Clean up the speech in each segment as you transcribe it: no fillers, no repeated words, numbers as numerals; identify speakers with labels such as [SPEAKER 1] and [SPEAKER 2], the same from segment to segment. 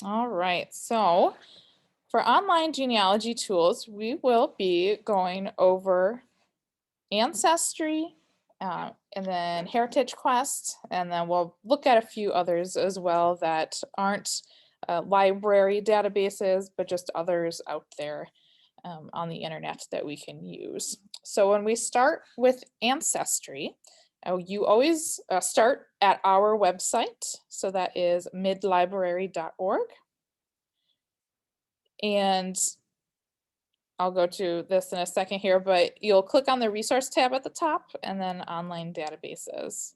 [SPEAKER 1] All right, so for online genealogy tools, we will be going over Ancestry, and then Heritage Quest, and then we'll look at a few others as well that aren't library databases, but just others out there on the internet that we can use. So when we start with Ancestry, you always start at our website. So that is midlibrary.org. And I'll go to this in a second here, but you'll click on the resource tab at the top and then online databases.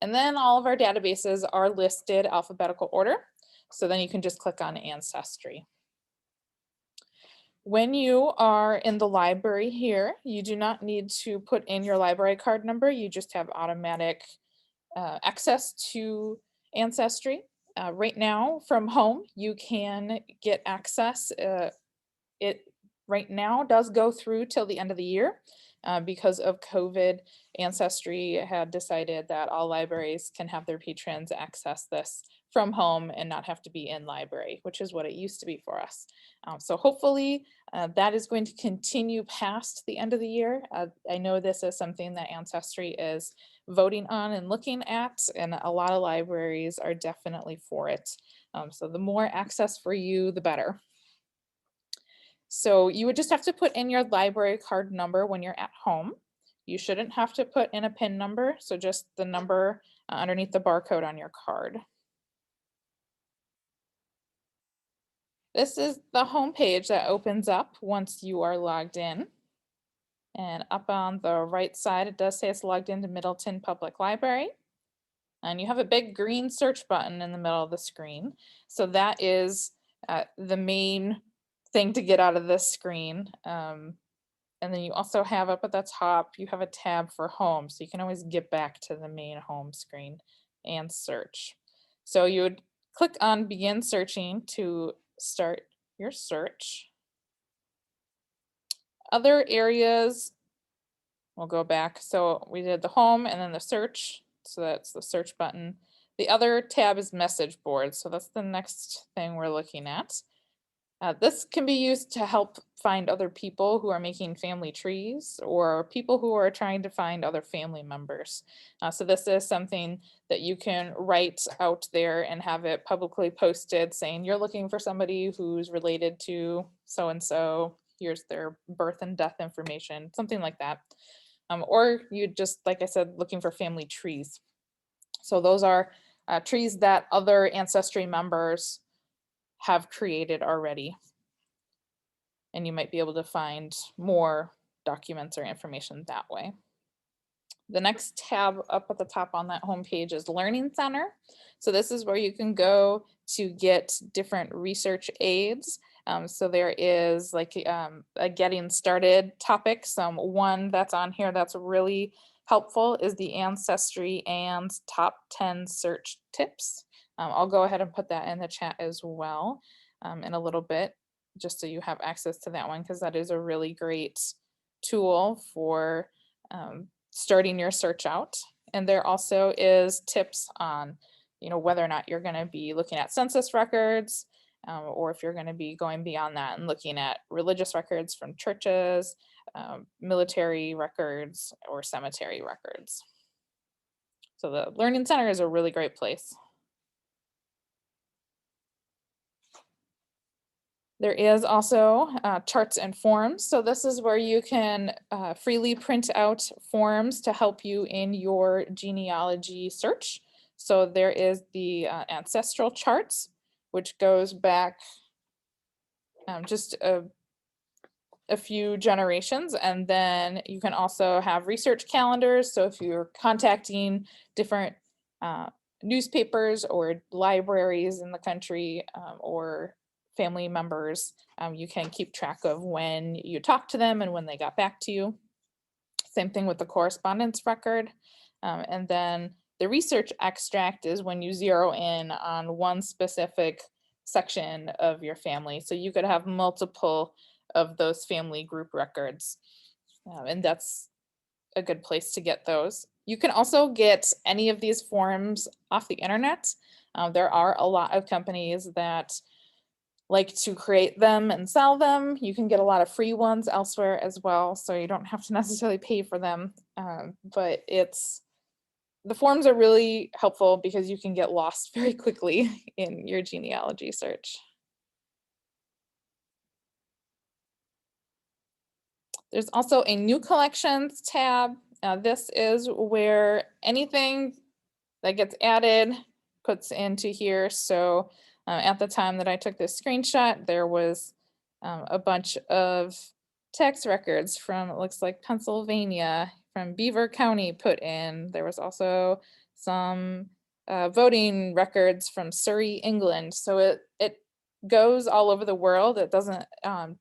[SPEAKER 1] And then all of our databases are listed alphabetical order. So then you can just click on Ancestry. When you are in the library here, you do not need to put in your library card number. You just have automatic access to Ancestry. Right now from home, you can get access. It right now does go through till the end of the year. Because of COVID, Ancestry had decided that all libraries can have their patrons access this from home and not have to be in library, which is what it used to be for us. So hopefully that is going to continue past the end of the year. I know this is something that Ancestry is voting on and looking at, and a lot of libraries are definitely for it. So the more access for you, the better. So you would just have to put in your library card number when you're at home. You shouldn't have to put in a PIN number, so just the number underneath the barcode on your card. This is the home page that opens up once you are logged in. And up on the right side, it does say it's logged into Middleton Public Library. And you have a big green search button in the middle of the screen. So that is the main thing to get out of this screen. And then you also have up at the top, you have a tab for home. So you can always get back to the main home screen and search. So you would click on begin searching to start your search. Other areas, we'll go back. So we did the home and then the search. So that's the search button. The other tab is message board. So that's the next thing we're looking at. This can be used to help find other people who are making family trees or people who are trying to find other family members. So this is something that you can write out there and have it publicly posted saying you're looking for somebody who's related to so-and-so, here's their birth and death information, something like that. Or you just, like I said, looking for family trees. So those are trees that other ancestry members have created already. And you might be able to find more documents or information that way. The next tab up at the top on that homepage is Learning Center. So this is where you can go to get different research aids. So there is like a getting started topic. One that's on here that's really helpful is the Ancestry and top 10 search tips. I'll go ahead and put that in the chat as well in a little bit, just so you have access to that one, because that is a really great tool for starting your search out. And there also is tips on, whether or not you're going to be looking at census records, or if you're going to be going beyond that and looking at religious records from churches, military records, or cemetery records. So the Learning Center is a really great place. There is also charts and forms. So this is where you can freely print out forms to help you in your genealogy search. So there is the ancestral charts, which goes back just a few generations. And then you can also have research calendars. So if you're contacting different newspapers or libraries in the country, or family members, you can keep track of when you talked to them and when they got back to you. Same thing with the correspondence record. And then the research extract is when you zero in on one specific section of your family. So you could have multiple of those family group records. And that's a good place to get those. You can also get any of these forms off the internet. There are a lot of companies that like to create them and sell them. You can get a lot of free ones elsewhere as well, so you don't have to necessarily pay for them. But the forms are really helpful because you can get lost very quickly in your genealogy search. There's also a new collections tab. This is where anything that gets added puts into here. So at the time that I took this screenshot, there was a bunch of tax records from, it looks like Pennsylvania, from Beaver County put in. There was also some voting records from Surrey, England. So it goes all over the world. It doesn't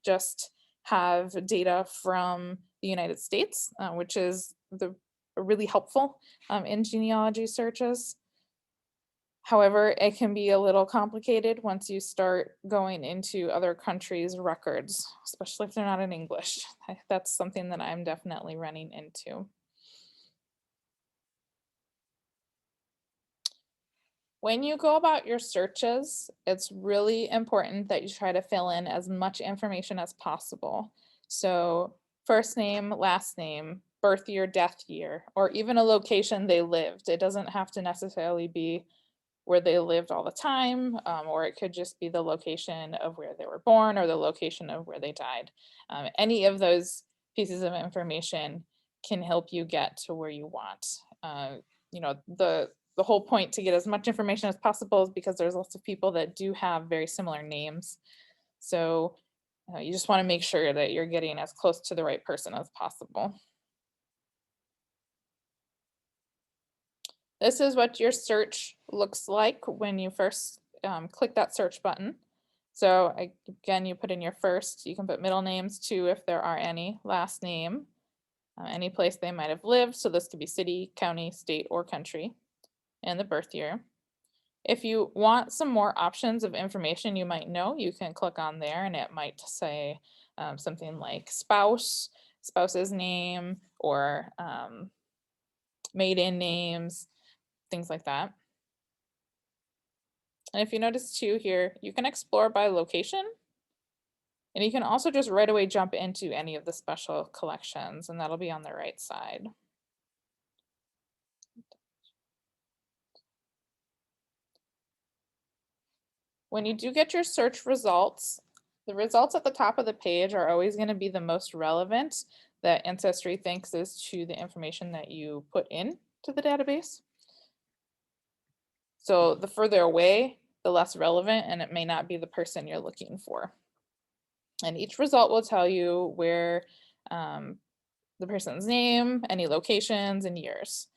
[SPEAKER 1] just have data from the United States, which is really helpful in genealogy searches. However, it can be a little complicated once you start going into other countries' records, especially if they're not in English. That's something that I'm definitely running into. When you go about your searches, it's really important that you try to fill in as much information as possible. So first name, last name, birth year, death year, or even a location they lived. It doesn't have to necessarily be where they lived all the time, or it could just be the location of where they were born or the location of where they died. Any of those pieces of information can help you get to where you want. You know, the whole point to get as much information as possible is because there's lots of people that do have very similar names. So you just want to make sure that you're getting as close to the right person as possible. This is what your search looks like when you first click that search button. So again, you put in your first, you can put middle names too if there are any, last name, any place they might have lived. So this could be city, county, state, or country, and the birth year. If you want some more options of information you might know, you can click on there and it might say something like spouse, spouse's name, or maiden names, things like that. And if you notice too here, you can explore by location. And you can also just right away jump into any of the special collections, and that'll be on the right side. When you do get your search results, the results at the top of the page are always going to be the most relevant that Ancestry thinks is to the information that you put in to the database. So the further away, the less relevant, and it may not be the person you're looking for. And each result will tell you where the person's name, any locations, and years.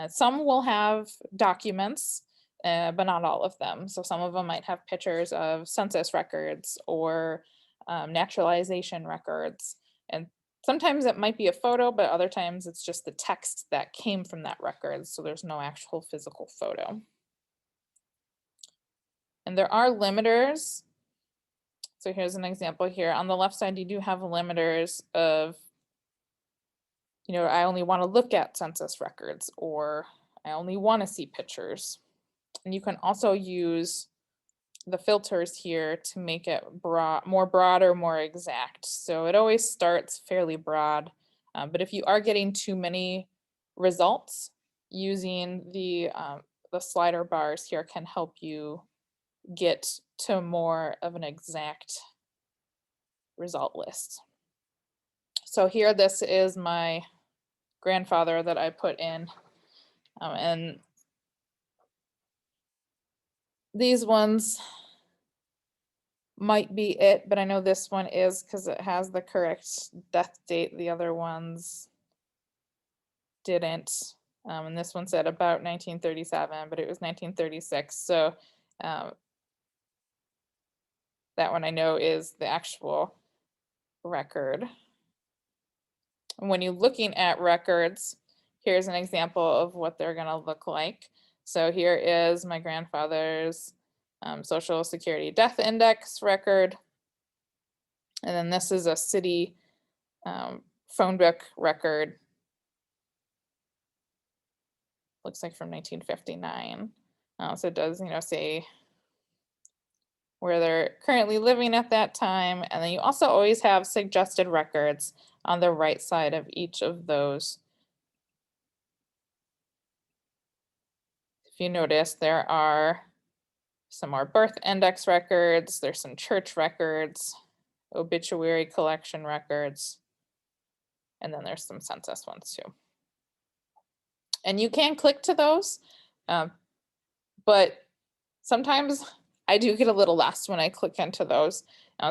[SPEAKER 1] Some will have documents, but not all of them. So some of them might have pictures of census records or naturalization records. And sometimes it might be a photo, but other times it's just the text that came from that record. So there's no actual physical photo. And there are limiters. So here's an example here. On the left side, you do have limiters of, you know, I only want to look at census records, or I only want to see pictures. And you can also use the filters here to make it more broad or more exact. So it always starts fairly broad, but if you are getting too many results, using the slider bars here can help you get to more of an exact result list. So here, this is my grandfather that I put in, and these ones might be it, but I know this one is because it has the correct death date. The other ones didn't. And this one said about 1937, but it was 1936. So that one I know is the actual record. And when you're looking at records, here's an example of what they're going to look like. So here is my grandfather's Social Security death index record. And then this is a city phone book record. looks like from 1959. So it does, say where they're currently living at that time. And then you also always have suggested records on the right side of each of those. If you notice, there are some more birth index records, there's some church records, obituary collection records, and then there's some census ones too. And you can click to those, but sometimes I do get a little lost when I click into those.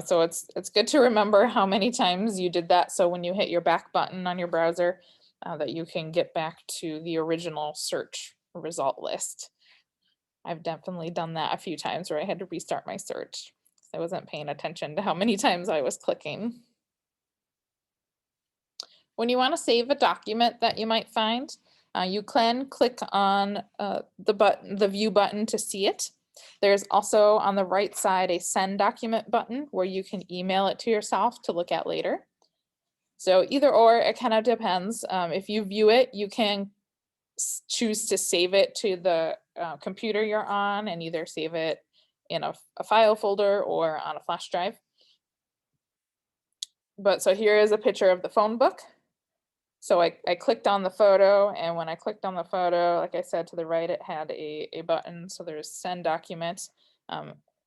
[SPEAKER 1] So it's good to remember how many times you did that. So when you hit your back button on your browser, that you can get back to the original search result list. I've definitely done that a few times where I had to restart my search. I wasn't paying attention to how many times I was clicking. When you want to save a document that you might find, you can click on the view button to see it. There's also on the right side a send document button where you can email it to yourself to look at later. So either or, it kind of depends. If you view it, you can choose to save it to the computer you're on and either save it in a file folder or on a flash drive. But so here is a picture of the phone book. So I clicked on the photo, and when I clicked on the photo, like I said, to the right, it had a button. So there's send document.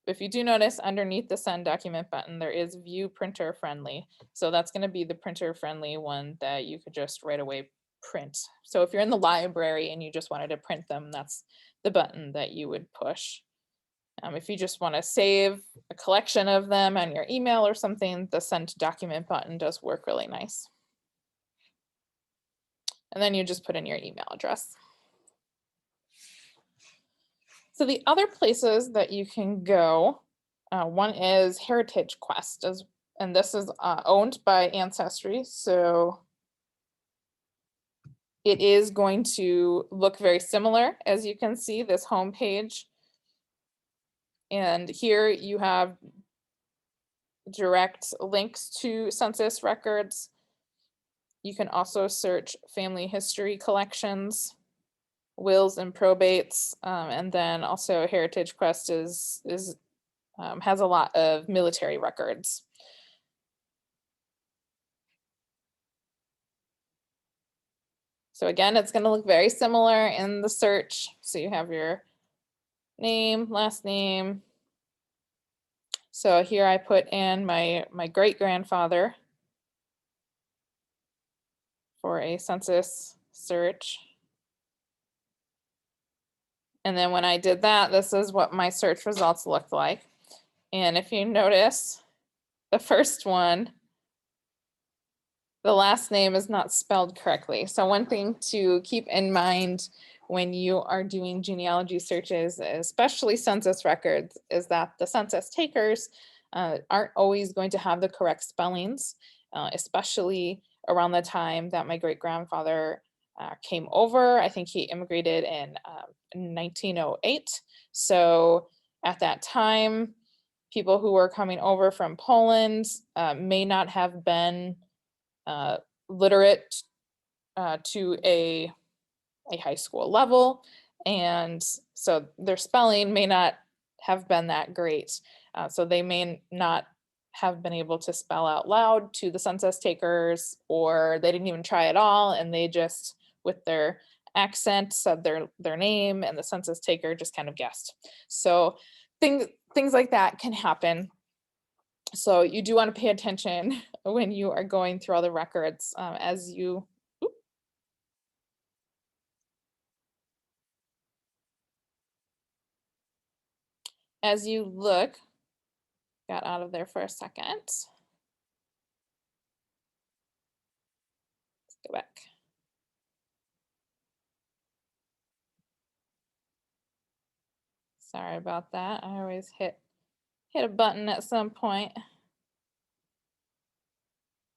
[SPEAKER 1] If you do notice underneath the send document button, there is view printer friendly. So that's going to be the printer friendly one that you could just right away print. So if you're in the library and you just wanted to print them, that's the button that you would push. If you just want to save a collection of them on your email or something, the send document button does work really nice. And then you just put in your email address. So the other places that you can go, one is Heritage Quest, and this is owned by Ancestry. So it is going to look very similar, as you can see, this homepage. And here you have direct links to census records. You can also search family history collections, wills and probates, and then also Heritage Quest has a lot of military records. So again, it's going to look very similar in the search. So you have your name, last name. So here I put in my great-grandfather for a census search. And then when I did that, this is what my search results looked like. And if you notice, the first one, the last name is not spelled correctly. So one thing to keep in mind when you are doing genealogy searches, especially census records, is that the census takers aren't always going to have the correct spellings, especially around the time that my great-grandfather came over. I think he immigrated in 1908. So at that time, people who were coming over from Poland may not have been literate to a high school level. And so their spelling may not have been that great. So they may not have been able to spell out loud to the census takers, or they didn't even try at all. And they just, with their accent, said their name, and the census taker just kind of guessed. So things like that can happen. So you do want to pay attention when you are going through all the records as you look. Got out of there for a second. Let's go back. Sorry about that. I always hit a button at some point.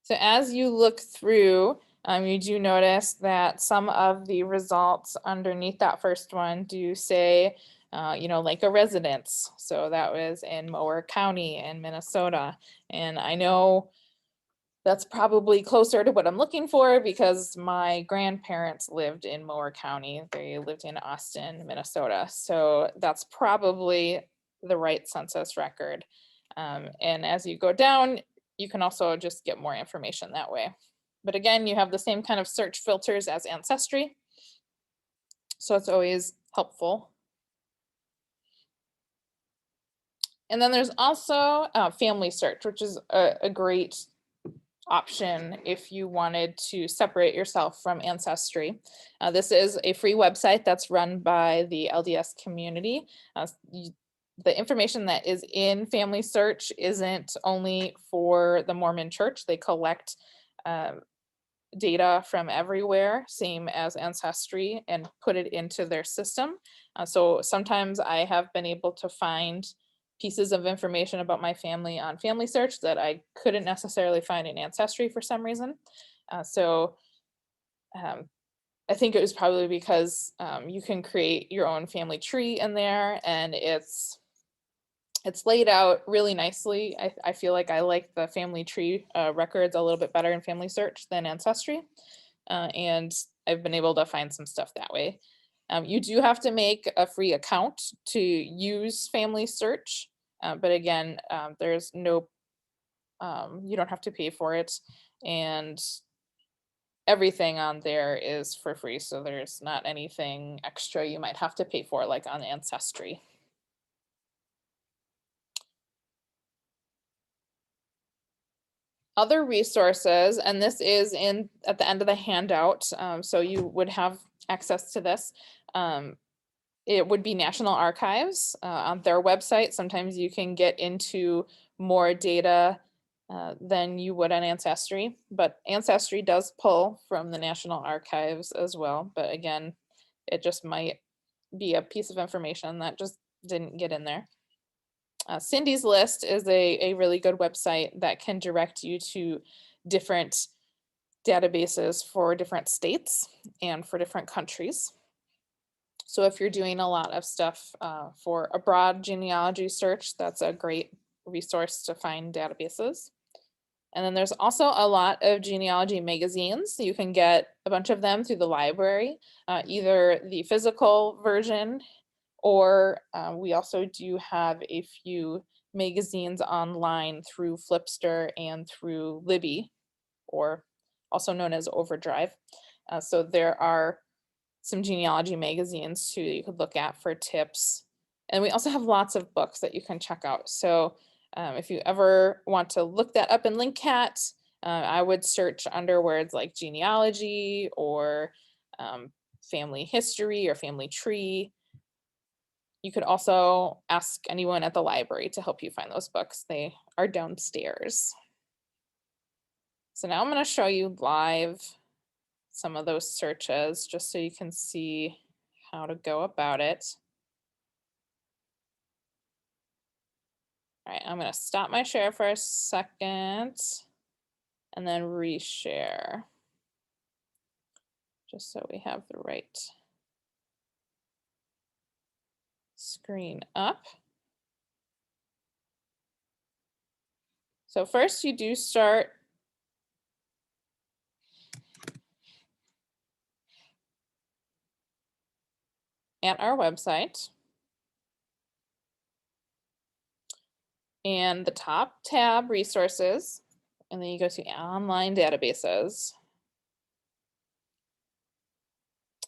[SPEAKER 1] So as you look through, you do notice that some of the results underneath that first one do say, like a residence. So that was in Mower County in Minnesota. And I know That's probably closer to what I'm looking for because my grandparents lived in Mower County. They lived in Austin, Minnesota. So that's probably the right census record. And as you go down, you can also just get more information that way. But again, you have the same kind of search filters as Ancestry. So it's always helpful. And then there's also Family Search, which is a great option if you wanted to separate yourself from Ancestry. This is a free website that's run by the LDS community. The information that is in Family Search isn't only for the Mormon Church. They collect data from everywhere, same as Ancestry, and put it into their system. So sometimes I have been able to find pieces of information about my family on Family Search that I couldn't necessarily find in Ancestry for some reason. So I think it was probably because you can create your own family tree in there, and it's laid out really nicely. I feel like I like the family tree records a little bit better in Family Search than Ancestry. And I've been able to find some stuff that way. You do have to make a free account to use Family Search. But again, there's no, you don't have to pay for it. And everything on there is for free. So there's not anything extra you might have to pay for like on Ancestry. Other resources, and this is in at the end of the handout, so you would have access to this. It would be National Archives on their website. Sometimes you can get into more data than you would on Ancestry, but Ancestry does pull from the National Archives as well. But again, it just might be a piece of information that just didn't get in there. Cindy's List is a really good website that can direct you to different databases for different states and for different countries. So if you're doing a lot of stuff for a broad genealogy search, that's a great resource to find databases. And then there's also a lot of genealogy magazines. You can get a bunch of them through the library, either the physical version, or we also do have a few magazines online through Flipster and through Libby, or also known as Overdrive. So there are some genealogy magazines too that you could look at for tips. And we also have lots of books that you can check out. So if you ever want to look that up in LinkCat, I would search under words like genealogy or family history or family tree. You could also ask anyone at the library to help you find those books. They are downstairs. So now I'm going to show you live some of those searches just so you can see how to go about it. All right, I'm going to stop my share for a second and then reshare just so we have the right screen up. So first you do start at our website. And the top tab, resources, and then you go to online databases.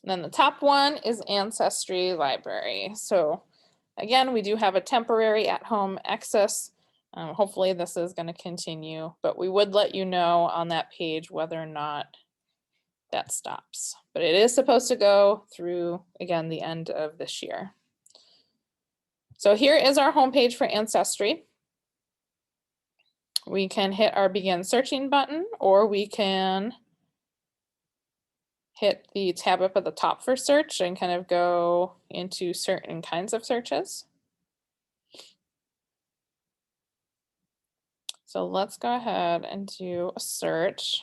[SPEAKER 1] And then the top one is Ancestry Library. So again, we do have a temporary at-home access. Hopefully this is going to continue, but we would let you know on that page whether or not that stops. But it is supposed to go through, again, the end of this year. So here is our homepage for Ancestry. We can hit our begin searching button, or we can hit the tab up at the top for search and kind of go into certain kinds of searches. So let's go ahead and do a search.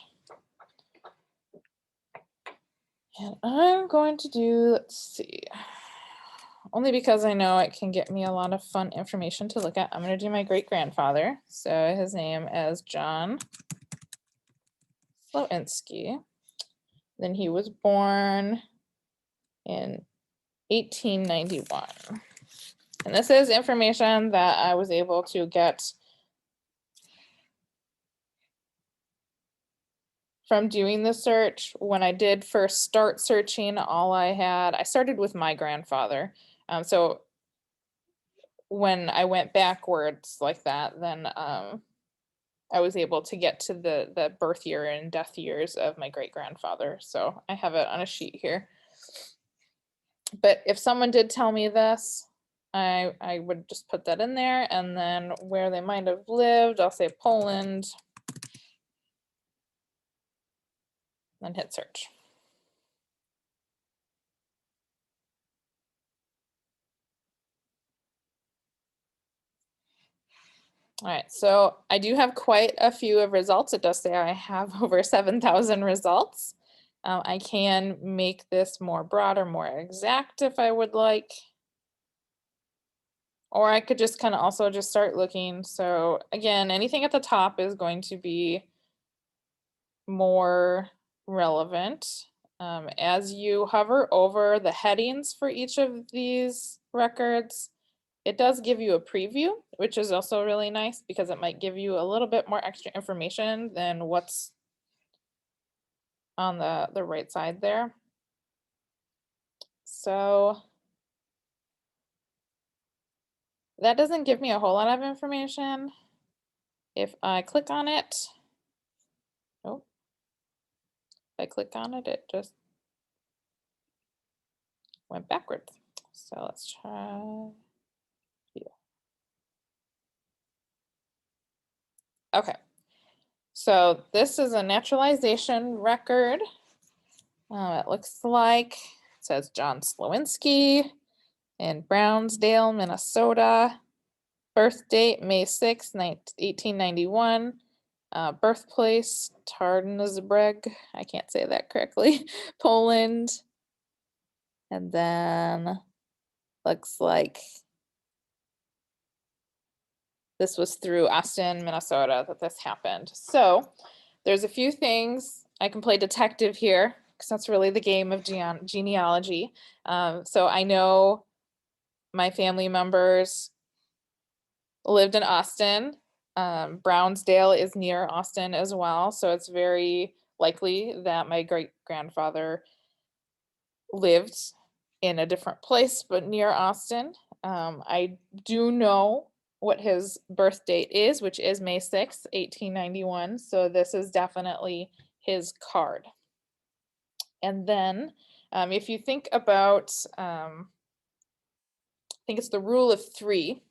[SPEAKER 1] And I'm going to do, let's see, only because I know it can get me a lot of fun information to look at. I'm going to do my great grandfather. So his name is John Slowinski. Then he was born in 1891. And this is information that I was able to get from doing the search. When I did first start searching, I started with my grandfather. So when I went backwards like that, then I was able to get to the birth year and death years of my great grandfather. So I have it on a sheet here. But if someone did tell me this, I would just put that in there, and then where they might have lived, I'll say Poland, then hit search. All right, so I do have quite a few of results. It does say I have over 7,000 results. I can make this more broad or more exact if I would like. Or I could just kind of also just start looking. So again, anything at the top is going to be more relevant. As you hover over the headings for each of these records, it does give you a preview, which is also really nice because it might give you a little bit more extra information than what's on the right side there. So that doesn't give me a whole lot of information. If I click on it, oh, if I click on it, it just went backwards. So let's try. Okay, so this is a naturalization record. It looks like it says John Slowinski in Brownsdale, Minnesota. Birth date May 6, 1891. Birthplace Tarnobrzeg, I can't say that correctly, Poland. And then looks like this was through Austin, Minnesota that this happened. So there's a few things. I can play detective here because that's really the game of genealogy. So I know my family members lived in Austin. Brownsdale is near Austin as well. So it's very likely that my great grandfather lived in a different place, but near Austin. I do know what his birth date is, which is May 6th, 1891. So this is definitely his card. And then if you think about, I think it's the rule of three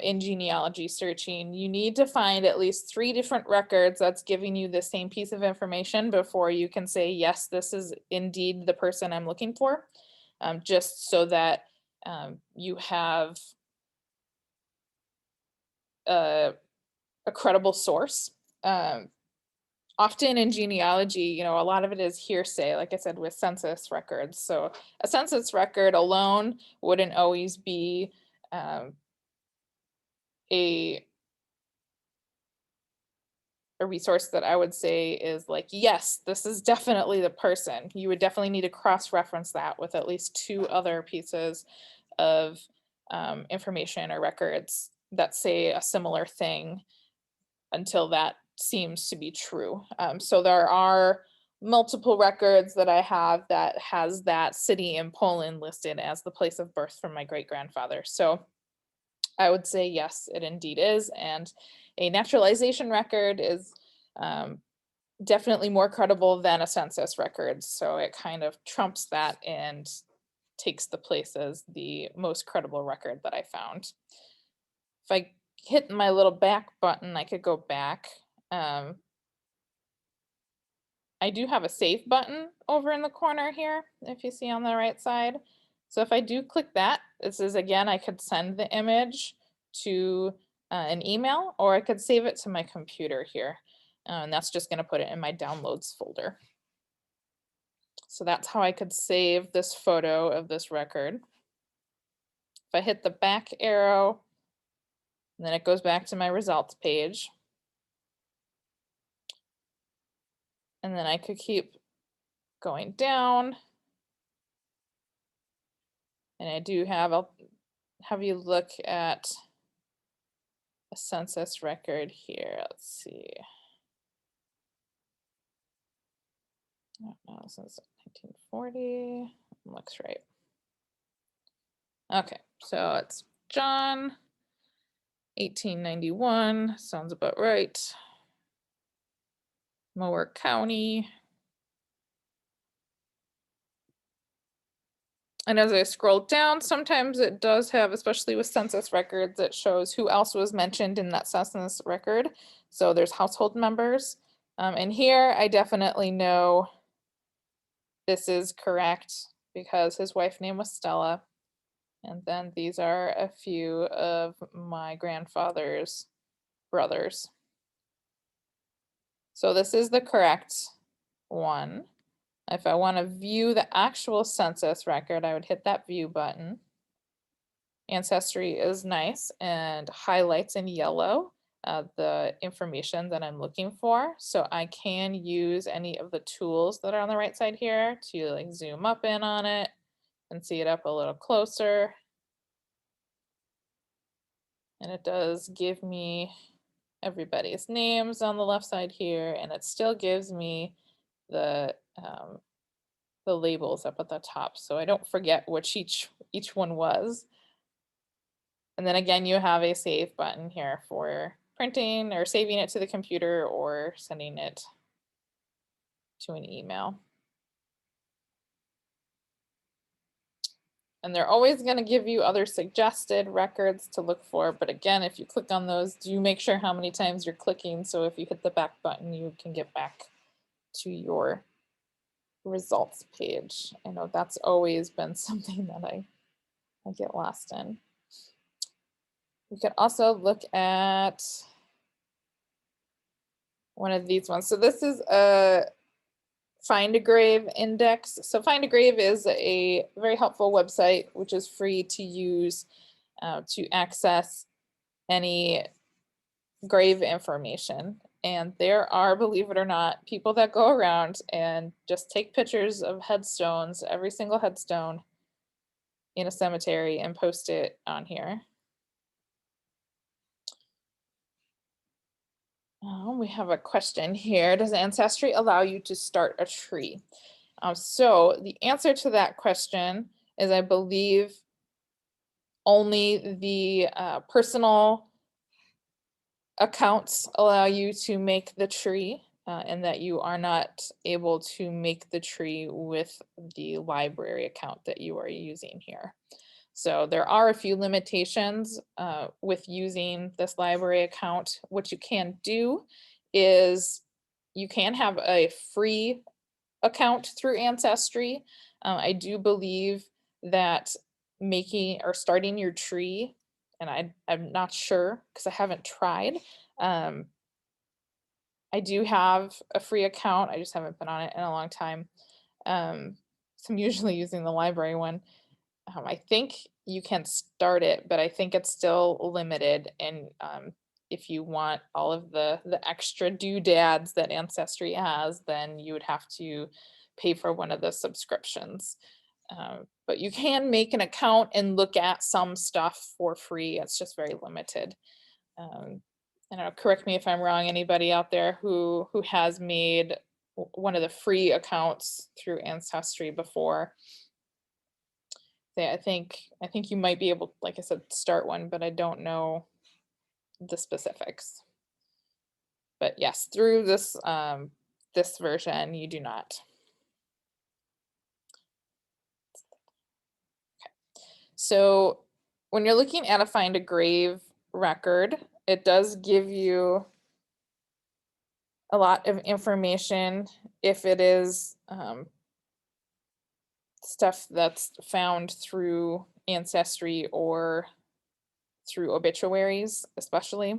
[SPEAKER 1] in genealogy searching, you need to find at least 3 different records that's giving you the same piece of information before you can say, yes, this is indeed the person I'm looking for, just so that you have a credible source. Often in genealogy, a lot of it is hearsay, like I said, with census records. So a census record alone wouldn't always be a resource that I would say is like, yes, this is definitely the person. You would definitely need to cross-reference that with at least 2 other pieces of information or records that say a similar thing until that seems to be true. So there are multiple records that I have that has that city in Poland listed as the place of birth for my great grandfather. So I would say yes, it indeed is. And a naturalization record is definitely more credible than a census record. So it kind of trumps that and takes the place as the most credible record that I found. If I hit my little back button, I could go back. I do have a save button over in the corner here, if you see on the right side. So if I do click that, this is again, I could send the image to an email, or I could save it to my computer here. And that's just going to put it in my downloads folder. So that's how I could save this photo of this record. If I hit the back arrow, then it goes back to my results page. And then I could keep going down. And I do have, I'll have you look at a census record here. Let's see. No, since 1940. Looks right. Okay, so it's John, 1891. Sounds about right. Mower County. And as I scroll down, sometimes it does have, especially with census records, it shows who else was mentioned in that census record. So there's household members. And here I definitely know this is correct because his wife name was Stella. And then these are a few of my grandfather's brothers. So this is the correct one. If I want to view the actual census record, I would hit that view button. Ancestry is nice and highlights in yellow the information that I'm looking for. So I can use any of the tools that are on the right side here to like zoom up in on it and see it up a little closer. And it does give me everybody's names on the left side here, and it still gives me the labels up at the top, so I don't forget which each one was. And then again, you have a save button here for printing or saving it to the computer or sending it to an email. And they're always going to give you other suggested records to look for. But again, if you click on those, do make sure how many times you're clicking. So if you hit the back button, you can get back to your results page. I know that's always been something that I get lost in. We could also look at one of these ones. So this is a Find a Grave index. So Find a Grave is a very helpful website, which is free to use to access any grave information. And there are, believe it or not, people that go around and just take pictures of headstones, every single headstone in a cemetery, and post it on here. We have a question here. Does Ancestry allow you to start a tree? So the answer to that question is, I believe, only the personal accounts allow you to make the tree, and that you are not able to make the tree with the library account that you are using here. So there are a few limitations with using this library account. What you can do is you can have a free account through Ancestry. I do believe that making or starting your tree, and I'm not sure because I haven't tried. I do have a free account. I just haven't been on it in a long time. So I'm usually using the library one. I think you can start it, but I think it's still limited. And if you want all of the extra doodads that Ancestry has, then you would have to pay for one of the subscriptions. But you can make an account and look at some stuff for free. It's just very limited. I don't know, correct me if I'm wrong, anybody out there who has made one of the free accounts through Ancestry before. I think you might be able, like I said, start one, but I don't know the specifics. But yes, through this this version, you do not. Okay. So when you're looking at a Find a Grave record, it does give you a lot of information if it is stuff that's found through Ancestry or through obituaries, especially.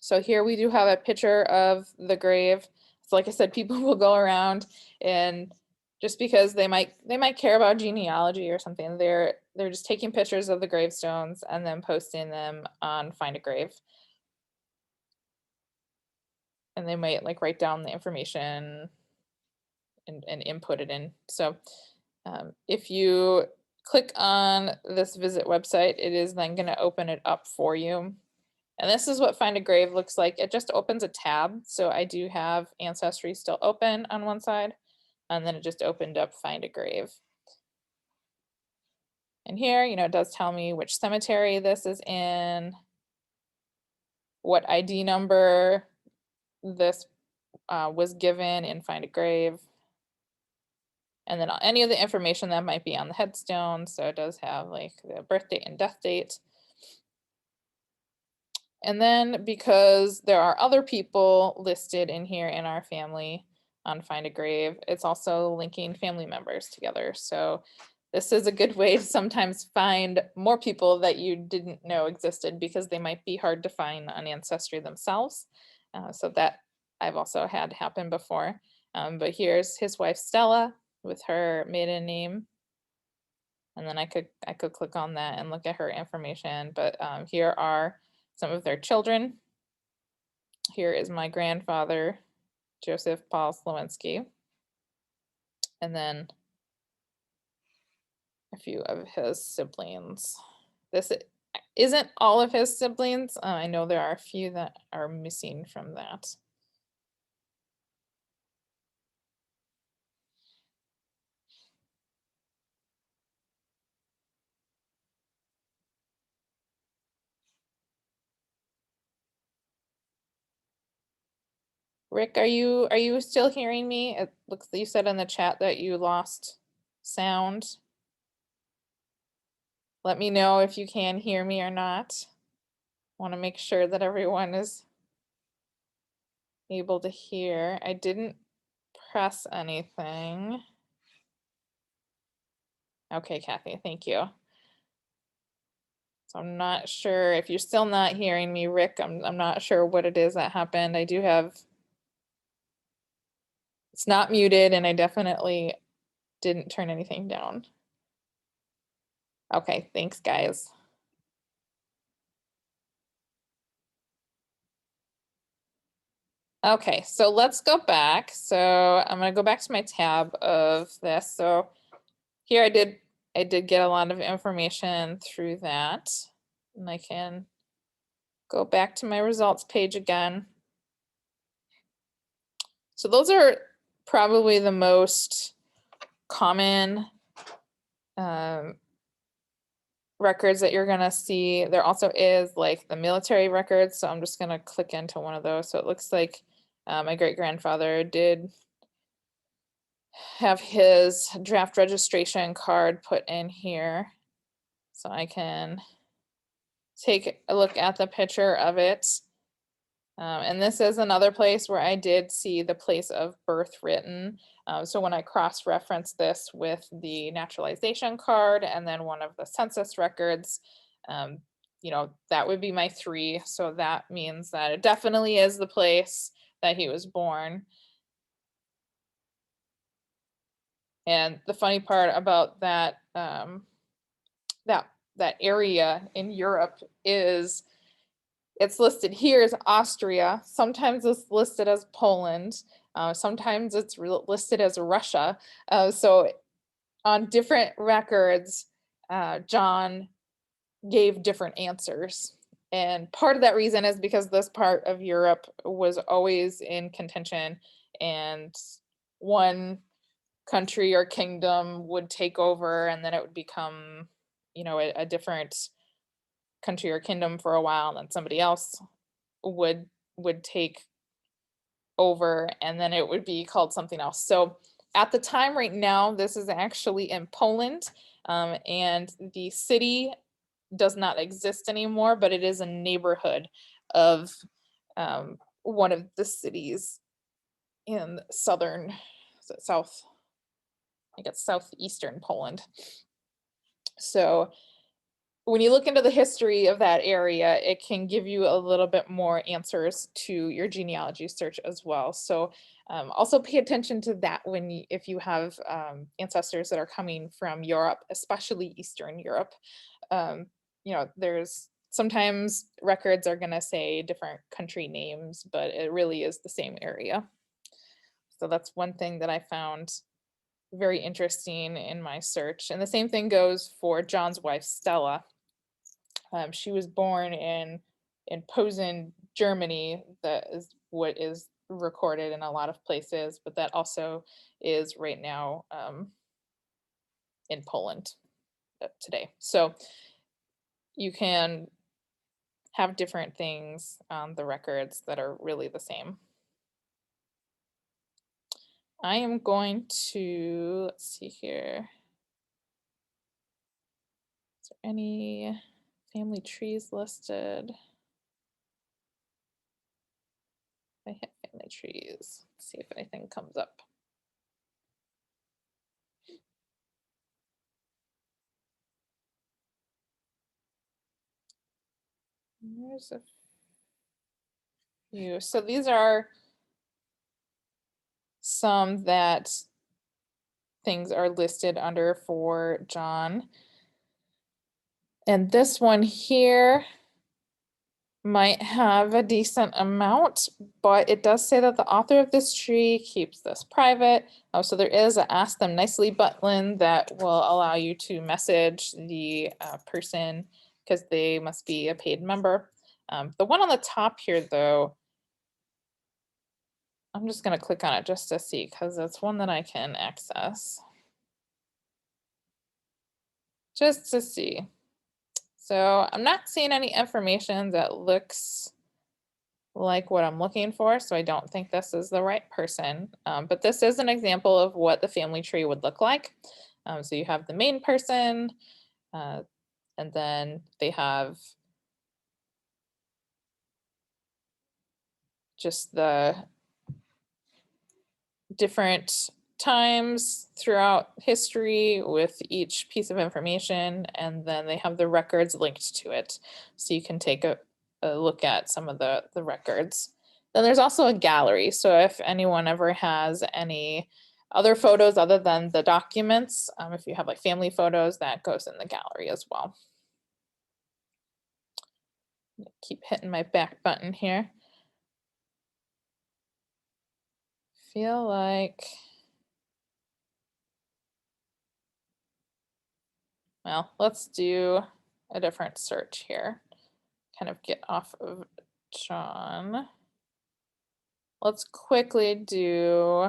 [SPEAKER 1] So here we do have a picture of the grave. So like I said, people will go around, and just because they might care about genealogy or something, they're just taking pictures of the gravestones and then posting them on Find a Grave. and they might like write down the information and input it in. So if you click on this visit website, it is then going to open it up for you. And this is what Find a Grave looks like. It just opens a tab. So I do have Ancestry still open on one side, and then it just opened up Find a Grave. And here, it does tell me which cemetery this is in, what ID number this was given in Find a Grave, and then any of the information that might be on the headstone. So it does have like the birth date and death date. And then because there are other people listed in here in our family on Find a Grave, it's also linking family members together. So this is a good way to sometimes find more people that you didn't know existed, because they might be hard to find on Ancestry themselves. So that I've also had happen before. But here's his wife Stella with her maiden name. And then I could click on that and look at her information. But here are some of their children. Here is my grandfather, Joseph Paul Slowinski. And then a few of his siblings. This isn't all of his siblings. I know there are a few that are missing from that. Rick, are you still hearing me? It looks, you said in the chat that you lost sound. Let me know if you can hear me or not. Want to make sure that everyone is able to hear. I didn't press anything. Okay, Kathy, thank you. So I'm not sure if you're still not hearing me, Rick. I'm not sure what it is that happened. I do have, it's not muted, and I definitely didn't turn anything down. Okay, thanks guys. Okay, so let's go back. So I'm gonna go back to my tab of this. So here I did get a lot of information through that. And I can go back to my results page again. So those are probably the most common records that you're gonna see. There also is like the military records. So I'm just gonna click into one of those. So it looks like my great grandfather did have his draft registration card put in here. So I can take a look at the picture of it. And this is another place where I did see the place of birth written. So when I cross-reference this with the naturalization card and then one of the census records, that would be my 3. So that means that it definitely is the place that he was born. And the funny part about that, that area in Europe is it's listed here as Austria. Sometimes it's listed as Poland. Sometimes it's listed as Russia. So on different records, John gave different answers. And part of that reason is because this part of Europe was always in contention, and one country or kingdom would take over, and then it would become, a different country or kingdom for a while, and then somebody else would take over, and then it would be called something else. So at the time right now, this is actually in Poland, and the city does not exist anymore, but it is a neighborhood of one of the cities in southern, south, I guess southeastern Poland. So when you look into the history of that area, it can give you a little bit more answers to your genealogy search as well. So also pay attention to that if you have ancestors that are coming from Europe, especially Eastern Europe. There's sometimes records are gonna say different country names, but it really is the same area. So that's one thing that I found very interesting in my search. And the same thing goes for John's wife, Stella. She was born in Posen, Germany. That is what is recorded in a lot of places, but that also is right now in Poland today. So you can have different things on the records that are really the same. I am going to, let's see here. Is there any family trees listed? I hit family trees. Let's see if anything comes up. There's a few. So these are some that things are listed under for John. And this one here might have a decent amount, but it does say that the author of this tree keeps this private. Oh, so there is a Ask Them Nicely button that will allow you to message the person because they must be a paid member. The one on the top here, though, I'm just going to click on it just to see because it's one that I can access. Just to see. So I'm not seeing any information that looks like what I'm looking for, so I don't think this is the right person. But this is an example of what the family tree would look like. So you have the main person, and then they have just the different times throughout history with each piece of information, and then they have the records linked to it. So you can take a look at some of the records. Then there's also a gallery. So if anyone ever has any other photos other than the documents, if you have like family photos, that goes in the gallery as well. Keep hitting my back button here. Feel like, well, let's do a different search here. Kind of get off of John. Let's quickly do,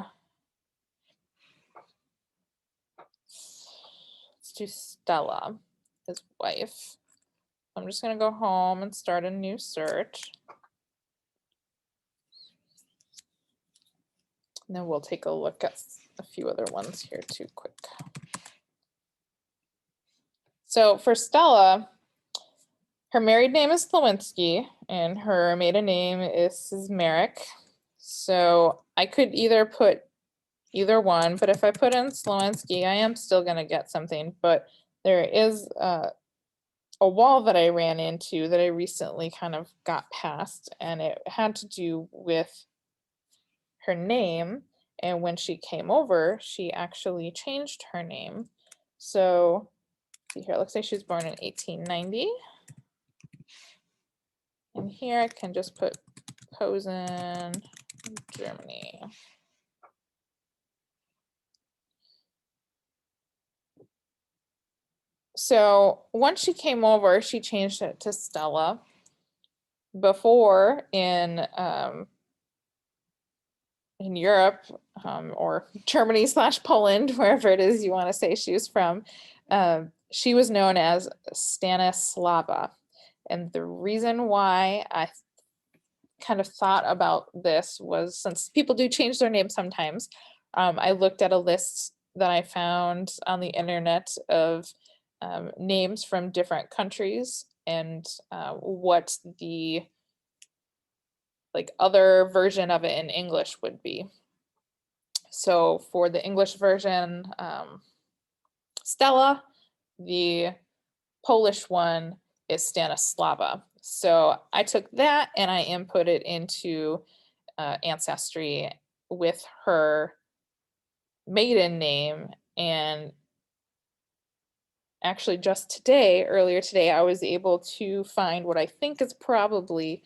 [SPEAKER 1] let's do Stella, his wife. I'm just gonna go home and start a new search. And then we'll take a look at a few other ones here too quick. So for Stella, her married name is Slowinski and her maiden name is Merrick. So I could either put either one, but if I put in Slowinski, I am still gonna get something, but there is a wall that I ran into that I recently kind of got past, and it had to do with her name. And when she came over, she actually changed her name. So see here, it looks like she was born in 1890. And here I can just put Posen, Germany. So once she came over, she changed it to Stella. Before in Europe, or Germany / Poland, wherever it is you want to say she was from, she was known as Stanislava. And the reason why I kind of thought about this was, since people do change their names sometimes, I looked at a list that I found on the internet of names from different countries and what the like other version of it in English would be. So for the English version, Stella, the Polish one is Stanislava. So I took that and I input it into Ancestry with her maiden name, and actually just today, earlier today, I was able to find what I think is probably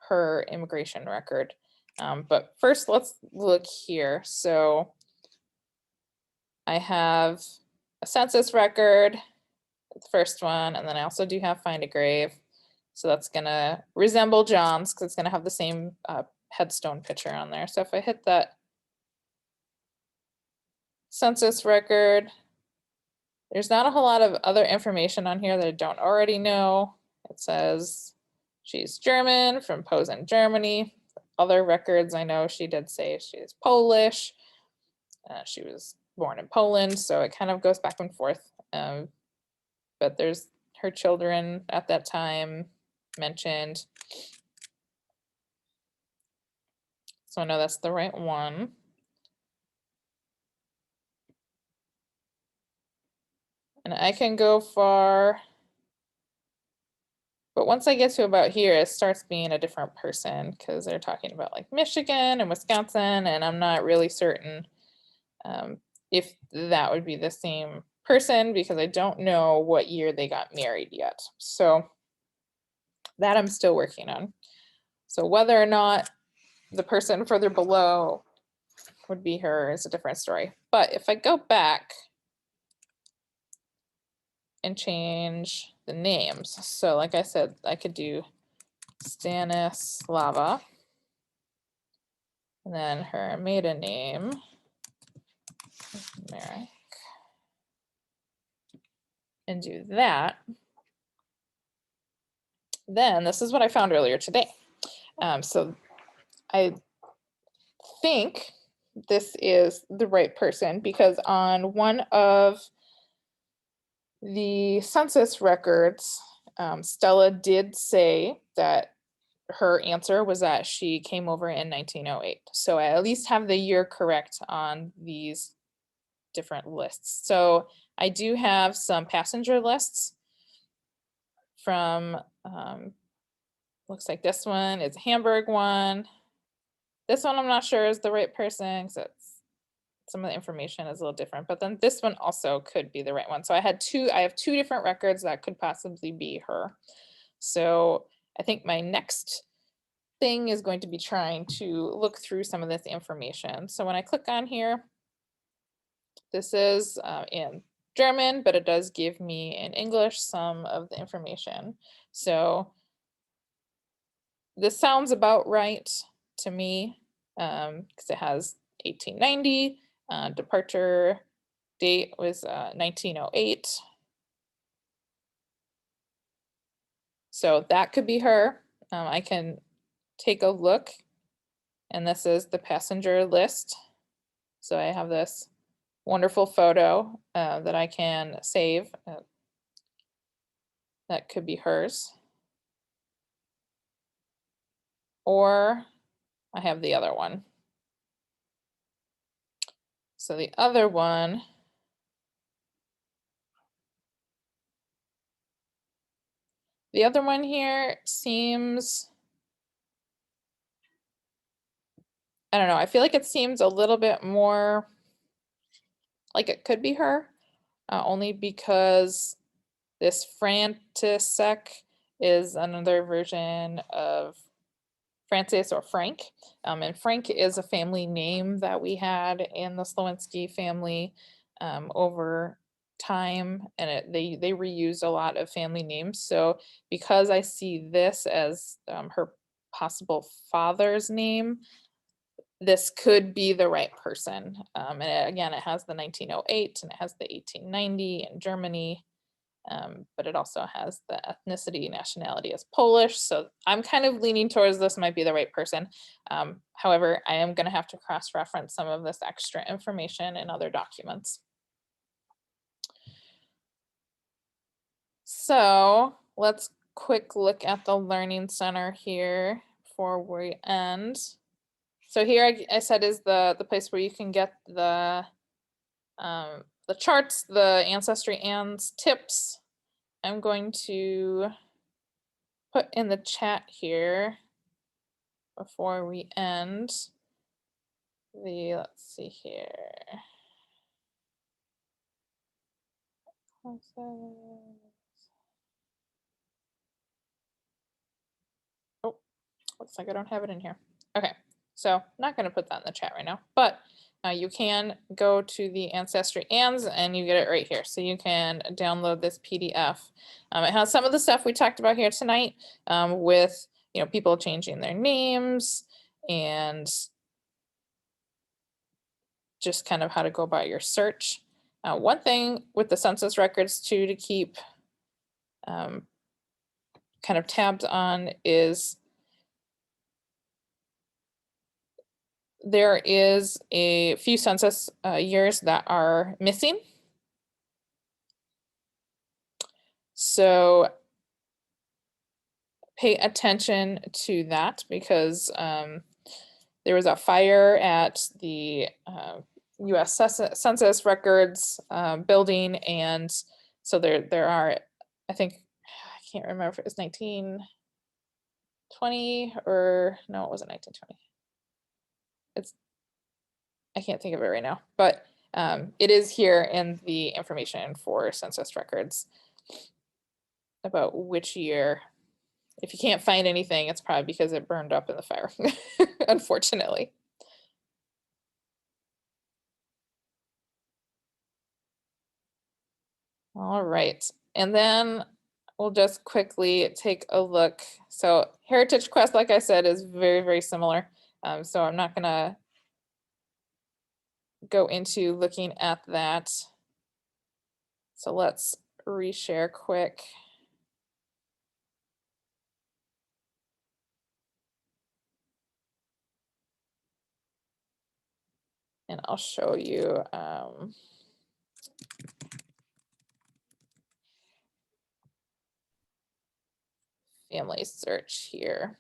[SPEAKER 1] her immigration record. But first, let's look here. So I have a census record, the first one, and then I also do have find a grave. So that's gonna resemble John's because it's gonna have the same headstone picture on there. So if I hit that census record, there's not a whole lot of other information on here that I don't already know. It says she's German from Posen, Germany. Other records I know she did say she's Polish. She was born in Poland, so it kind of goes back and forth. But there's her children at that time mentioned. So I know that's the right one. And I can go far, but once I get to about here, it starts being a different person because they're talking about like Michigan and Wisconsin, and I'm not really certain if that would be the same person because I don't know what year they got married yet. So that I'm still working on. So whether or not the person further below would be her is a different story. But if I go back and change the names, so like I said, I could do Stanislava, and then her maiden name, Merrick, and do that. Then this is what I found earlier today. So I think this is the right person because on one of the census records, Stella did say that her answer was that she came over in 1908. So I at least have the year correct on these different lists. So I do have some passenger lists from, looks like this one is a Hamburg one. This one I'm not sure is the right person because some of the information is a little different, but then this one also could be the right one. So I have two different records that could possibly be her. So I think my next thing is going to be trying to look through some of this information. So when I click on here, this is in German, but it does give me in English some of the information. So this sounds about right to me because it has 1890, departure date was 1908. So that could be her. I can take a look, and this is the passenger list. So I have this wonderful photo that I can save. That could be hers. Or I have the other one. So the other one, here seems, I don't know, I feel like it seems a little bit more like it could be her, only because this Frantisek is another version of Francis or Frank. And Frank is a family name that we had in the Slowinski family over time, and they reused a lot of family names. So because I see this as her possible father's name, this could be the right person. And again, it has the 1908 and it has the 1890 in Germany. But it also has the ethnicity, nationality as Polish. So I'm kind of leaning towards this might be the right person. However, I am going to have to cross-reference some of this extra information in other documents. So let's quick look at the Learning Center here before we end. So here I said is the place where you can get the charts, the Ancestry and tips. I'm going to put in the chat here before we end let's see here. Oh, looks like I don't have it in here. Okay, so I'm not going to put that in the chat right now, but you can go to the Ancestry ANS and you get it right here. So you can download this PDF. It has some of the stuff we talked about here tonight, with people changing their names and just kind of how to go about your search. One thing with the census records too to keep kind of tabs on is there is a few census years that are missing. So pay attention to that because there was a fire at the US Census Records building, and so there are, I think, I can't remember if it was 1920 or no, it wasn't 1920. I can't think of it right now, but it is here in the information for census records about which year. If you can't find anything, it's probably because it burned up in the fire, unfortunately. All right, and then we'll just quickly take a look. So Heritage Quest, like I said, is very, very similar. So I'm not gonna go into looking at that. So let's reshare quick. And I'll show you family search here.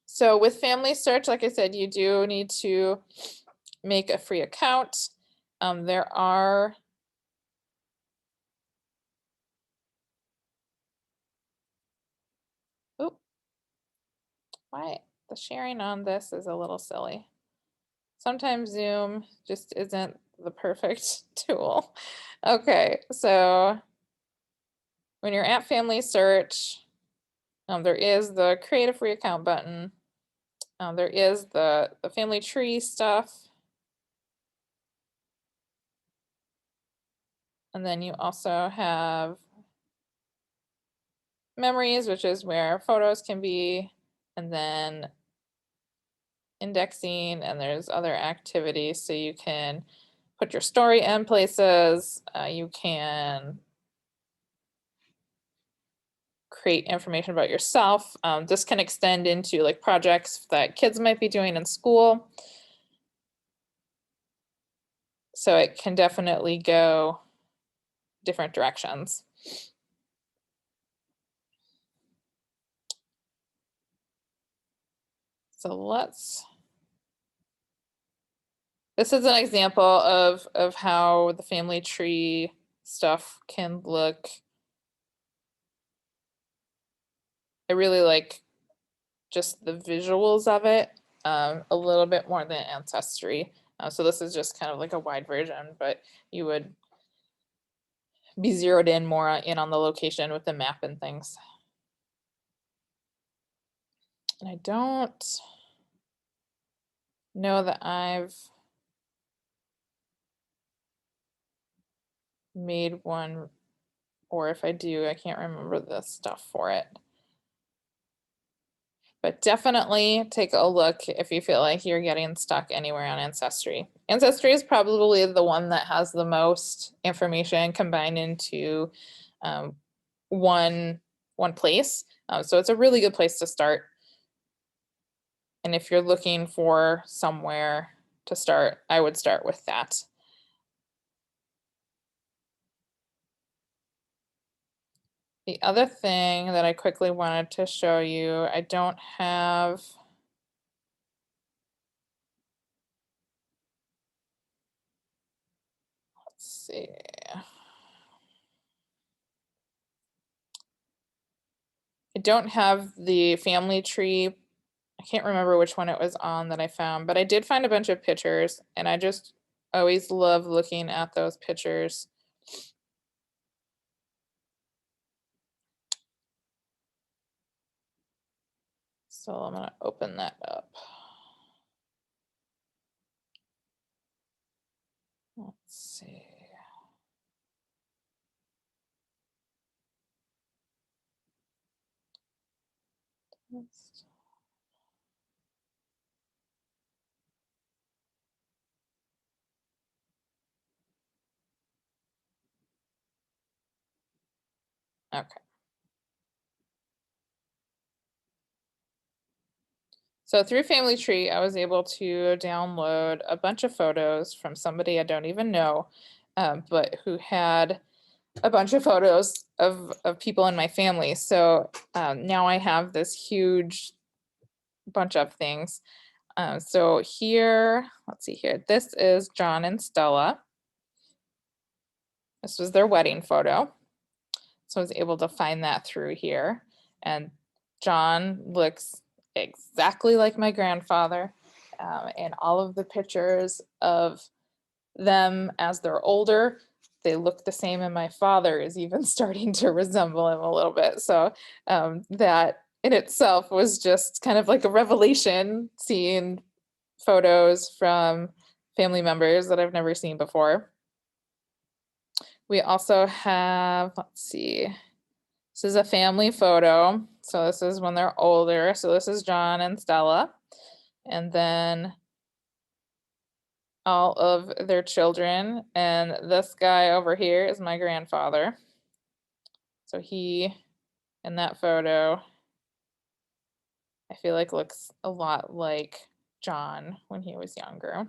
[SPEAKER 1] So with family search, like I said, you do need to make a free account. There are why the sharing on this is a little silly. Sometimes Zoom just isn't the perfect tool. Okay, so when you're at family search, there is the create a free account button. There is the family tree stuff. And then you also have memories, which is where photos can be, and then indexing, and there's other activities. So you can put your story in places, you can create information about yourself. This can extend into like projects that kids might be doing in school. So it can definitely go different directions. So this is an example of how the family tree stuff can look. I really like just the visuals of it a little bit more than Ancestry. So this is just kind of like a wide version, but you would be zeroed in more in on the location with the map and things. And I don't know that I've made one, or if I do, I can't remember the stuff for it. But definitely take a look if you feel like you're getting stuck anywhere on Ancestry. Ancestry is probably the one that has the most information combined into one place. So it's a really good place to start. And if you're looking for somewhere to start, I would start with that. The other thing that I quickly wanted to show you, I don't have. Let's see. I don't have the family tree. I can't remember which one it was on that I found, but I did find a bunch of pictures, and I just always love looking at those pictures. So I'm gonna open that up. Let's see. Okay. So through Family Tree, I was able to download a bunch of photos from somebody I don't even know, but who had a bunch of photos of people in my family. So now I have this huge bunch of things. So here, let's see here. This is John and Stella. This was their wedding photo. So I was able to find that through here. And John looks exactly like my grandfather. And all of the pictures of them as they're older, they look the same. And my father is even starting to resemble him a little bit. So that in itself was just kind of like a revelation, seeing photos from family members that I've never seen before. We also have, let's see, this is a family photo. So this is when they're older. So this is John and Stella. And then all of their children. And this guy over here is my grandfather. So he, in that photo, I feel like looks a lot like John when he was younger.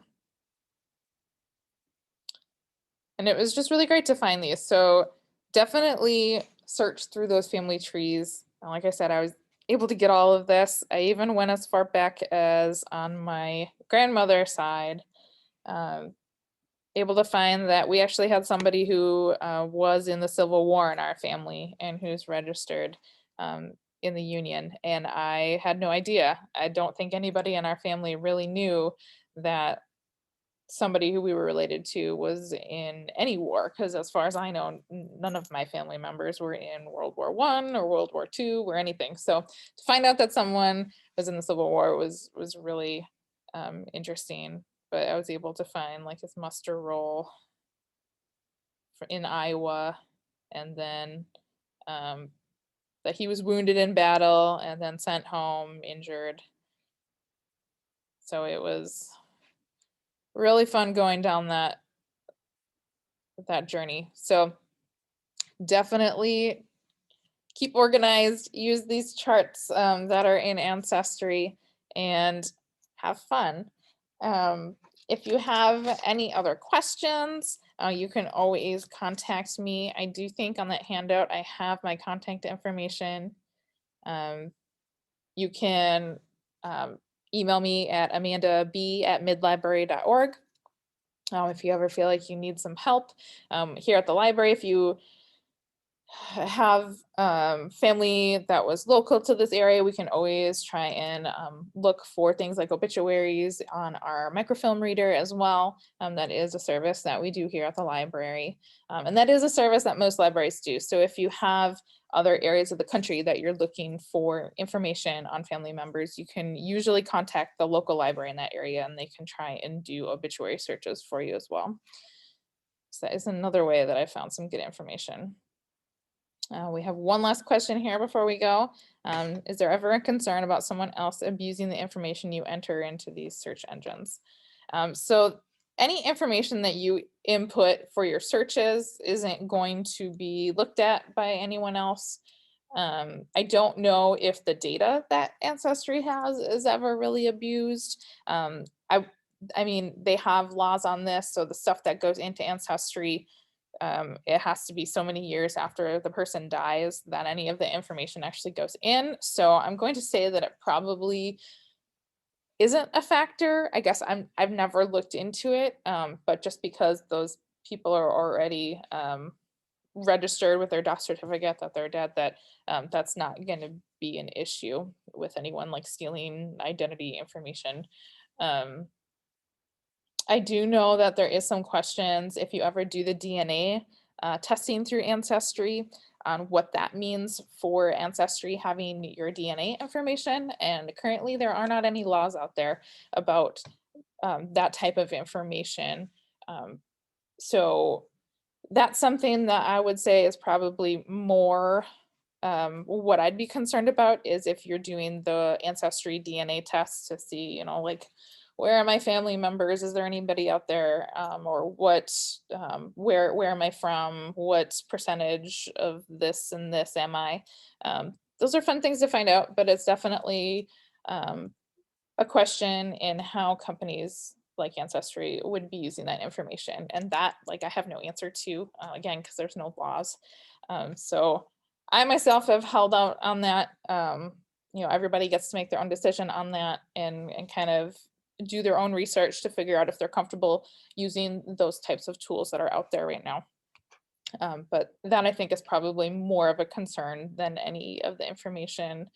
[SPEAKER 1] And it was just really great to find these. So definitely search through those family trees. And like I said, I was able to get all of this. I even went as far back as on my grandmother's side, um, able to find that we actually had somebody who was in the Civil War in our family and who's registered in the Union. And I had no idea. I don't think anybody in our family really knew that somebody who we were related to was in any war, because as far as I know, none of my family members were in World War I or World War II or anything. So to find out that someone was in the Civil War was really interesting. But I was able to find like his muster roll in Iowa, and then um, that he was wounded in battle and then sent home injured. So it was really fun going down that journey. So definitely keep organized, use these charts that are in Ancestry, and have fun. If you have any other questions, you can always contact me. I do think on that handout I have my contact information. You can email me at amandab@midlibrary.org. If you ever feel like you need some help here at the library, if you have family that was local to this area, we can always try and look for things like obituaries on our microfilm reader as well. That is a service that we do here at the library. And that is a service that most libraries do. So if you have other areas of the country that you're looking for information on family members, you can usually contact the local library in that area and they can try and do obituary searches for you as well. So that is another way that I found some good information. We have one last question here before we go. Is there ever a concern about someone else abusing the information you enter into these search engines? So any information that you input for your searches isn't going to be looked at by anyone else. I don't know if the data that Ancestry has is ever really abused. I mean, they have laws on this, so the stuff that goes into Ancestry, it has to be so many years after the person dies that any of the information actually goes in. So I'm going to say that it probably isn't a factor. I guess I've never looked into it, but just because those people are already registered with their death certificate that they're dead, that that's not going to be an issue with anyone like stealing identity information. Um, I do know that there is some questions if you ever do the DNA testing through Ancestry on what that means for Ancestry having your DNA information. And currently, there are not any laws out there about that type of information. Um, so that's something that I would say is probably more what I'd be concerned about is if you're doing the Ancestry DNA test to see, like where are my family members? Is there anybody out there? Or where am I from? What percentage of this and this am I? Those are fun things to find out, but it's definitely um, a question in how companies like Ancestry would be using that information. And that, like, I have no answer to, again, because there's no laws. So I myself have held out on that. Everybody gets to make their own decision on that and kind of do their own research to figure out if they're comfortable using those types of tools that are out there right now. But that I think is probably more of a concern than any of the information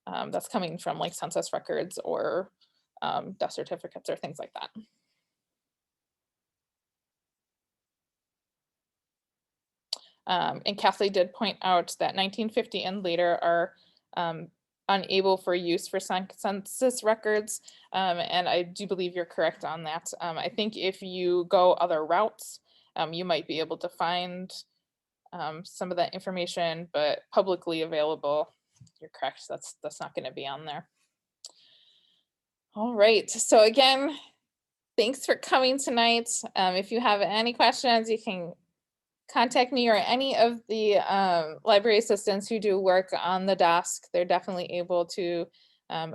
[SPEAKER 1] that's coming from like census records or death certificates or things like that. And Kathleen did point out that 1950 and later are unable for use for census records. And I do believe you're correct on that. I think if you go other routes, you might be able to find some of that information, but publicly available, you're correct. That's not going to be on there. All right. So again, thanks for coming tonight. If you have any questions, you can contact me or any of the library assistants who do work on the desk. They're definitely able to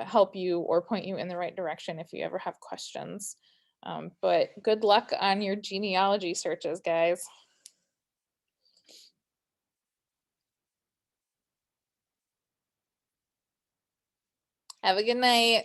[SPEAKER 1] help you or point you in the right direction if you ever have questions. But good luck on your genealogy searches, guys. Have a good night.